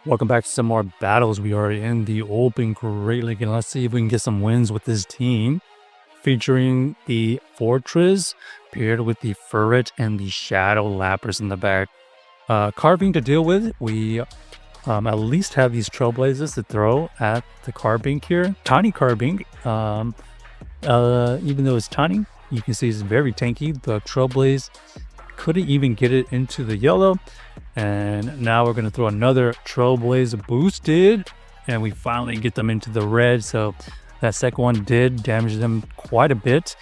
Welcome back to some more battles. We are in the Open Great League, and let's see if we can get some wins with this team. Featuring the Forretress paired with the Furret and the Shadow Lapras in the back. Carving to deal with. We at least have these Trailblazers to throw at the Carbink here. Tiny Carbink. Even though it's tiny, you can see it's very tanky. The Trailblaze couldn't even get it into the yellow. And now we're going to throw another Trailblaze boosted. And we finally get them into the red. So that second one did damage them quite a bit.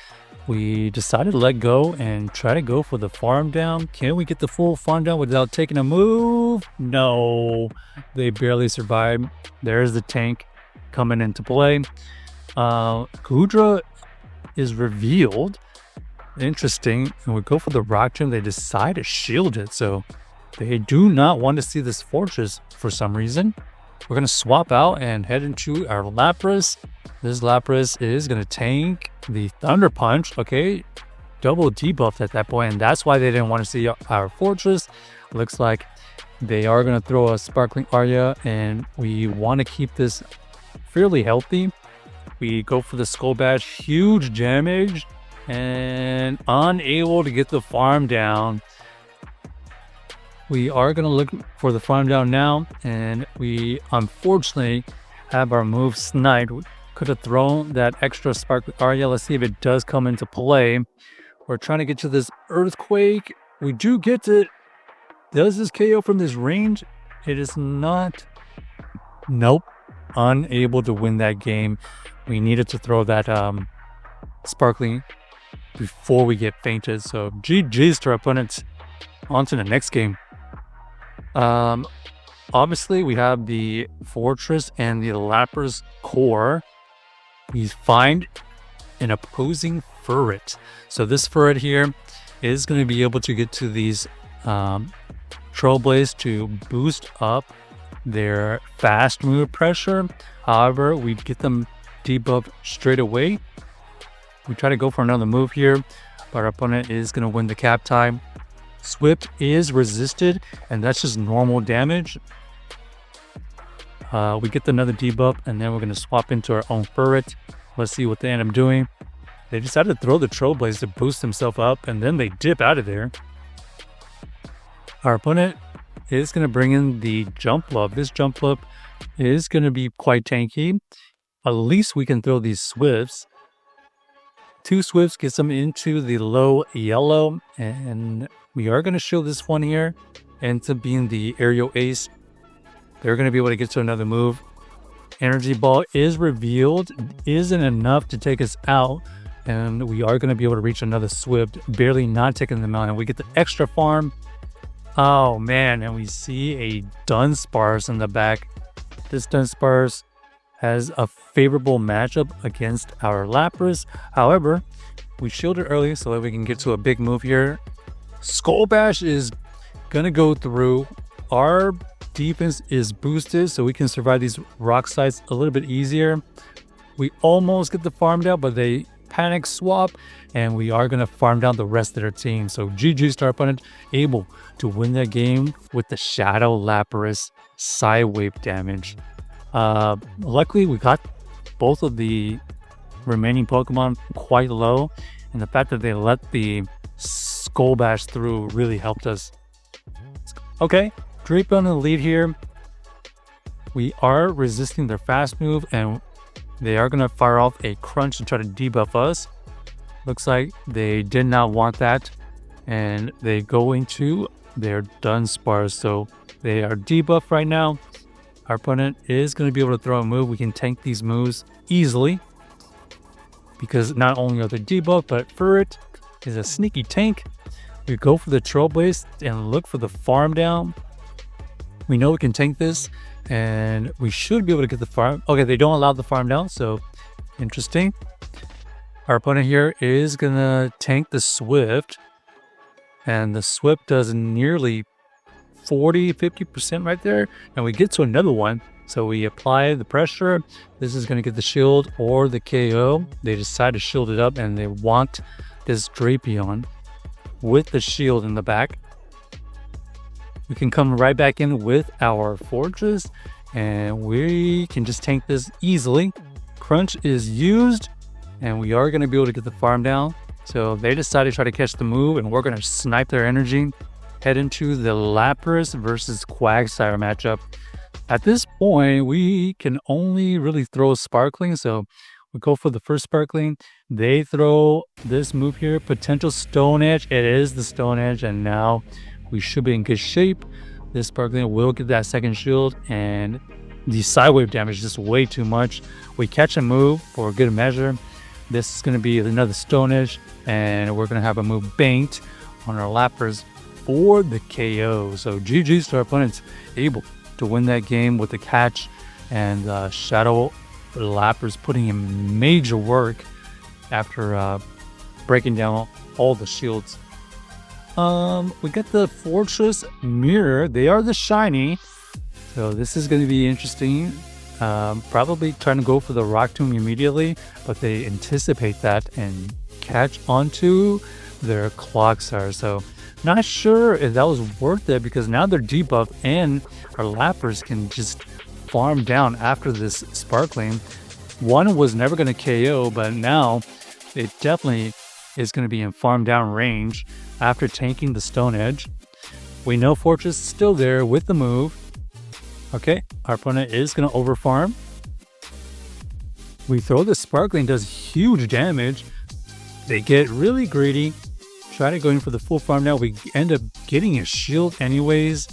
We decided to let go and try to go for the farm down. Can we get the full farm down without taking a move? No, they barely survived. There's the tank coming into play. Kudra is revealed. Interesting. And we go for the rock gym. They decide to shield it. So they do not want to see this Forretress for some reason. We're going to swap out and head into our Lapras. This Lapras is going to tank the Thunder Punch. Okay, double debuffed at that point, and that's why they didn't want to see our Forretress. Looks like they are going to throw a Sparkling Aria, and we want to keep this fairly healthy. We go for the Skull Bash, huge damage, and unable to get the farm down. We are going to look for the farm down now, and we unfortunately have our move sniped. We could have thrown that extra Sparkling Aria. Let's see if it does come into play. We're trying to get to this Earthquake. We do get it. Does this KO from this range? It is not. Nope. Unable to win that game. We needed to throw that Sparkling before we get fainted. So GG's to our opponents. On to the next game. Obviously we have the Forretress and the Lapras core. We find an opposing Furret. So this Furret here is going to be able to get to these Trailblaze to boost up their fast move pressure. However, we get them debuffed straight away. We try to go for another move here, but our opponent is going to win the cap time. Swift is resisted, and that's just normal damage. We get another debuff, and then we're going to swap into our own Furret. Let's see what they end up doing. They decided to throw the Trailblaze to boost himself up, and then they dip out of there. Our opponent is going to bring in the Jump Up. This Jump Up is going to be quite tanky. At least we can throw these Swifts. 2 Swifts gets them into the low yellow, and we are going to show this one here ends up being the Aerial Ace. They're going to be able to get to another move. Energy Ball is revealed, isn't enough to take us out, and we are going to be able to reach another Swift, barely not taking them out, and we get the extra farm. Oh man, and we see a Dunsparce in the back. This Dunsparce has a favorable matchup against our Lapras. However, we shielded early so that we can get to a big move here. Skull Bash is gonna go through. Our defense is boosted so we can survive these rock sites a little bit easier. We almost get the farm down, but they panic swap, and we are gonna farm down the rest of their team. So GG to our opponent, able to win that game with the Shadow Lapras side wave damage. Luckily, we got both of the remaining Pokemon quite low, and the fact that they let the Skull Bash through really helped us. Okay, Drape on the lead here. We are resisting their fast move, and they are going to fire off a Crunch to try to debuff us. Looks like they did not want that, and they go into their Dunsparce, so they are debuffed right now. Our opponent is going to be able to throw a move. We can tank these moves easily because not only are they debuffed, but Furret is a sneaky tank. We go for the Trailblaze and look for the farm down. We know we can tank this, and we should be able to get the farm. Okay, they don't allow the farm down, so interesting. Our opponent here is going to tank the Swift, and the Swift does nearly 40-50% right there, and we get to another one. So we apply the pressure. This is going to get the shield or the KO. They decide to shield it up, and they want this Drapion with the shield in the back. we can come right back in with our Forretress, and we can just tank this easily. Crunch is used, and we are going to be able to get the farm down. So they decided to try to catch the move, and we're going to snipe their energy, head into the Lapras versus Quagsire matchup. At this point, we can only really throw Sparkling, so we go for the first Sparkling. They throw this move here, potential Stone Edge. It is the Stone Edge, and now we should be in good shape. This Sparkling will get that second shield, and the side wave damage is just way too much. We catch a move for a good measure. This is going to be another Stone Edge, and we're going to have a move banked on our Lapras for the KO. So GG's to our opponents, able to win that game with the catch, and Shadow Lapras putting in major work after breaking down all the shields. We got the Forretress Mirror. They are the shiny, so this is going to be interesting. Probably trying to go for the Rock Tomb immediately, but they anticipate that and catch onto their Quagsire. So not sure if that was worth it, because now they're debuffed and our Lapras can just farm down after this Sparkling. One was never going to KO, but now it definitely is going to be in farm down range after tanking the Stone Edge. We know Forretress is still there with the move. Okay, our opponent is going to overfarm. We throw the Sparkling, does huge damage. They get really greedy, try to go in for the full farm. Now we end up getting a shield anyways,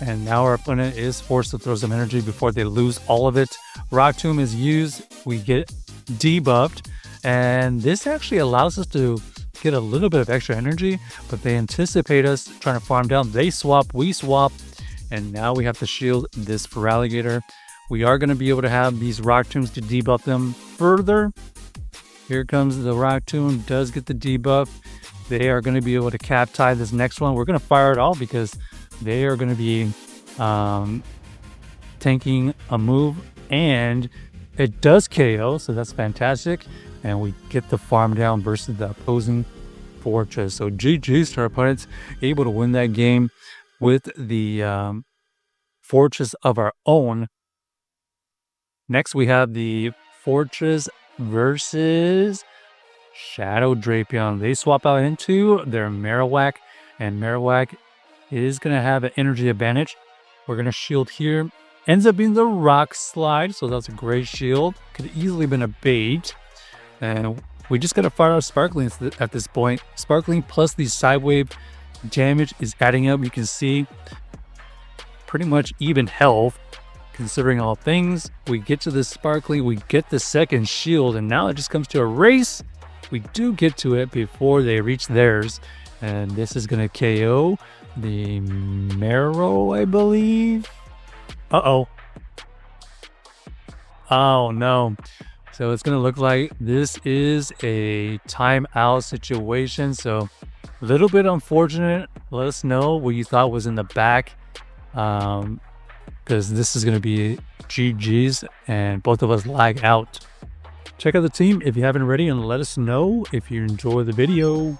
and now our opponent is forced to throw some energy before they lose all of it. Rock Tomb is used, we get debuffed, and this actually allows us to get a little bit of extra energy, but they anticipate us trying to farm down. They swap, we swap, and now we have to shield this Feraligatr. We are going to be able to have these Rock Tombs to debuff them further. Here comes the Rock Tomb, does get the debuff. They are going to be able to cap tie this next one. We're going to fire it all because they are going to be tanking a move, and it does KO, so that's fantastic. And we get the farm down versus the opposing Forretress. So GG's to our opponents, able to win that game with the Forretress of our own. Next, we have the Forretress versus Shadow Drapion. They swap out into their Marowak, and Marowak is going to have an energy advantage. We're going to shield here. Ends up being the Rock Slide, so that's a great shield. Could easily been a bait. And we just got to fire our Sparkling at this point. Sparkling plus the side wave damage is adding up. You can see pretty much even health considering all things. We get to this Sparkling, we get the second shield, and now it just comes to a race. We do get to it before they reach theirs, and this is going to KO the Marrow, I believe. Oh no. So it's going to look like this is a timeout situation. So a little bit unfortunate. Let us know what you thought was in the back, because this is going to be GG's and both of us lag out. Check out the team if you haven't already, and let us know if you enjoy the video.